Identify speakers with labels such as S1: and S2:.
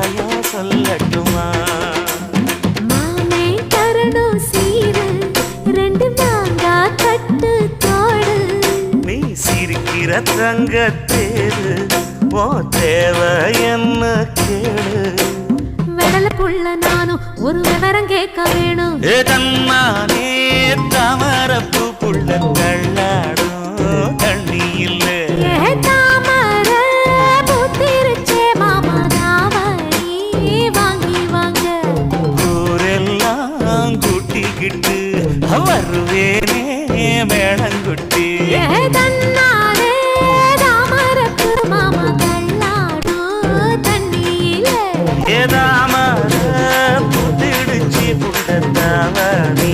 S1: ரகசியம் சொல்லட்டுமா?
S2: மாமே தரணும் சீரு, ரெண்டு மாங்கா கட்டு தோடு.
S1: நீ சிரிக்கிற தங்கத்தேரு, ஓ தேவை என்ன கேளு.
S2: வெடல புள்ள நானும் ஒரு விவரம் கேட்க வேணும்.
S1: தன்னானே தாமரப்பு புள்ள தள்ளாடும் தண்ணி இல்ல.
S2: தாமர பூத்திருச்சே மாமா தாவணி வாங்கி வாங்க.
S1: ஊரெல்லாம் கூட்டிக்கிட்டு வருவேனே மேளங்குட்டி.
S2: தன்னாலே தாமரப்பு மாமா தள்ளாடும் தண்ணியில.
S1: தாமர புத்திடுச்சி புள்ள தாவணி